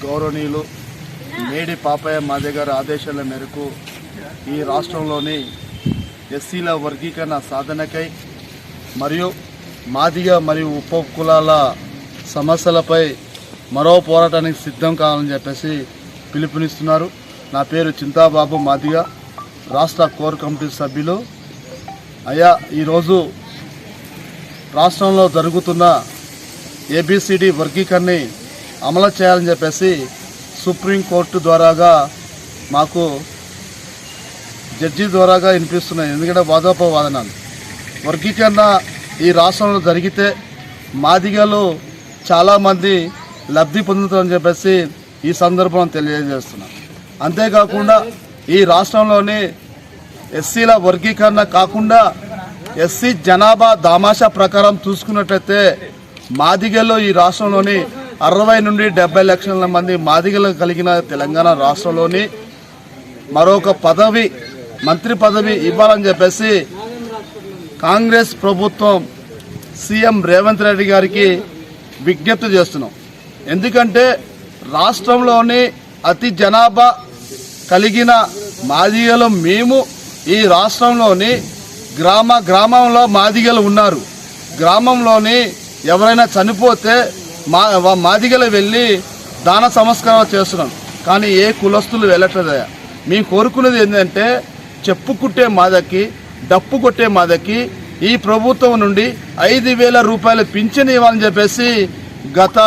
గౌరవనీయులు మేడి పాపయ్య మాదిగ గారి ఆదేశాల మేరకు ఈ రాష్ట్రంలోని ఎస్సీల వర్గీకరణ సాధనకై మరియు మాదిగ మరియు ఉప కులాల సమస్యలపై మరో పోరాటానికి సిద్ధం కావాలని చెప్పేసి పిలుపునిస్తున్నారు. నా పేరు చింతాబాబు మాదిగ, రాష్ట్ర కోర్ కమిటీ సభ్యులు. అయ్యా, ఈరోజు రాష్ట్రంలో జరుగుతున్న ఏబిసిడి వర్గీకరణని అమలు చేయాలని చెప్పేసి సుప్రీంకోర్టు ద్వారాగా మాకు జడ్జి ద్వారాగా వినిపిస్తున్నాయి. ఎందుకంటే వాదోపవాదనాలు వర్గీకరణ ఈ రాష్ట్రంలో జరిగితే మాదిగలు చాలామంది లబ్ధి పొందుతారని చెప్పేసి ఈ సందర్భంలో తెలియజేస్తున్నాం. అంతేకాకుండా ఈ రాష్ట్రంలోని ఎస్సీల వర్గీకరణ కాకుండా ఎస్సీ జనాభా దామాషా ప్రకారం చూసుకున్నట్లయితే మాదిగల్లో ఈ రాష్ట్రంలోని 60 నుండి 70 లక్షల మంది మాదిగలు కలిగిన తెలంగాణ రాష్ట్రంలోని మరొక పదవి, మంత్రి పదవి ఇవ్వాలని చెప్పేసి కాంగ్రెస్ ప్రభుత్వం సీఎం రేవంత్ రెడ్డి గారికి విజ్ఞప్తి చేస్తున్నాం. ఎందుకంటే రాష్ట్రంలోని అతి జనాభా కలిగిన మాదిగలు మేము ఈ రాష్ట్రంలోని గ్రామంలో మాదిగలు ఉన్నారు. గ్రామంలోని ఎవరైనా చనిపోతే మాదిగలు వెళ్ళి దాన సంస్కారాలు చేస్తున్నాం. కానీ ఏ కులస్తులు వెళ్ళట్లేదయ్యా. మేము కోరుకునేది ఏంటంటే చెప్పు కుట్టే మాదకి, డప్పు కొట్టే మాదకి ఈ ప్రభుత్వం నుండి 5,000 రూపాయలు పింఛన్ ఇవ్వాలని చెప్పేసి గత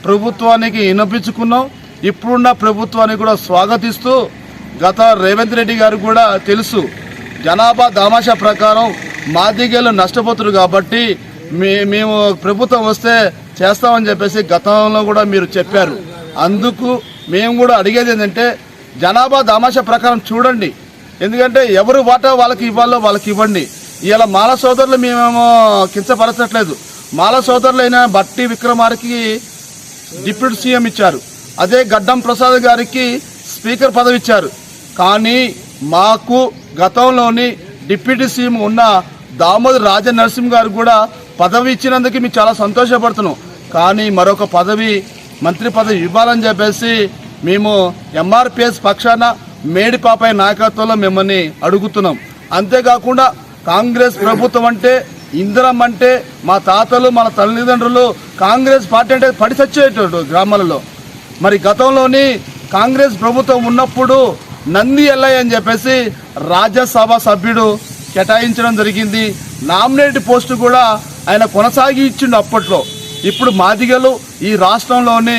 ప్రభుత్వానికి వినిపించుకున్నాం. ఇప్పుడున్న ప్రభుత్వాన్ని కూడా స్వాగతిస్తూ గత రేవంత్ రెడ్డి గారు కూడా తెలుసు జనాభా దామాషా ప్రకారం మాదిగలు నష్టపోతున్నారు కాబట్టి మేము ప్రభుత్వం వస్తే చేస్తామని చెప్పేసి గతంలో కూడా మీరు చెప్పారు. అందుకు మేము కూడా అడిగేది ఏంటంటే జనాభా దామాషా ప్రకారం చూడండి. ఎందుకంటే ఎవరు వాటా వాళ్ళకి ఇవ్వాలో వాళ్ళకి ఇవ్వండి. ఇలా మాల సోదరులు మేమేమో కించపరచట్లేదు. మాల సోదరులైన బట్టి విక్రమార్కి డిప్యూటీ సీఎం ఇచ్చారు, అదే గడ్డం ప్రసాద్ గారికి స్పీకర్ పదవి ఇచ్చారు. కానీ మాకు గతంలోని డిప్యూటీ సీఎం ఉన్న దామోదర్ రాజ నరసింహ గారు కూడా పదవి ఇచ్చినందుకు మేము చాలా సంతోషపడుతున్నాం. కానీ మరొక పదవి, మంత్రి పదవి ఇవ్వాలని చెప్పేసి మేము ఎంఆర్పిఎస్ పక్షాన మేడి పాపయ్య నాయకత్వంలో మిమ్మల్ని అడుగుతున్నాం. అంతేకాకుండా కాంగ్రెస్ ప్రభుత్వం అంటే ఇందిరమ్మ అంటే మా తాతలు మన తల్లిదండ్రులు కాంగ్రెస్ పార్టీ అంటే పడి చచ్చేటట్టు గ్రామాలలో. మరి గతంలోని కాంగ్రెస్ ప్రభుత్వం ఉన్నప్పుడు నంది ఎల్లయ్య అని చెప్పేసి రాజ్యసభ సభ్యుడు కేటాయించడం జరిగింది. నామినేట్ పోస్టు కూడా ఆయన కొనసాగి ఇచ్చిండు అప్పట్లో. ఇప్పుడు మాదిగలు ఈ రాష్ట్రంలోని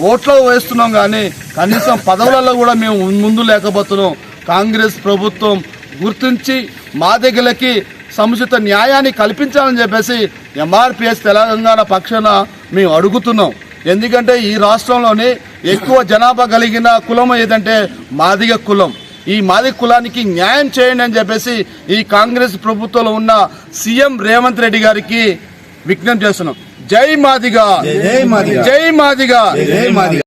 ఓట్లో వేస్తున్నాం కానీ కనీసం పదవులలో కూడా మేము ముందు లేకపోతున్నాం. కాంగ్రెస్ ప్రభుత్వం గుర్తించి మాదిగలకి సముచిత న్యాయాన్ని కల్పించాలని చెప్పేసి ఎంఆర్పిఎస్ తెలంగాణ పక్షాన మేము అడుగుతున్నాం. ఎందుకంటే ఈ రాష్ట్రంలోని ఎక్కువ జనాభా కలిగిన కులం ఏదంటే మాదిగ కులం. ఈ మాదిగ కులానికి న్యాయం చేయండి అని చెప్పేసి ఈ కాంగ్రెస్ ప్రభుత్వంలో ఉన్న సీఎం రేవంత్ రెడ్డి గారికి విజ్ఞప్తి చేస్తున్నాం. జై మాదిగ, జై మాదిగ, జై మాదిగ.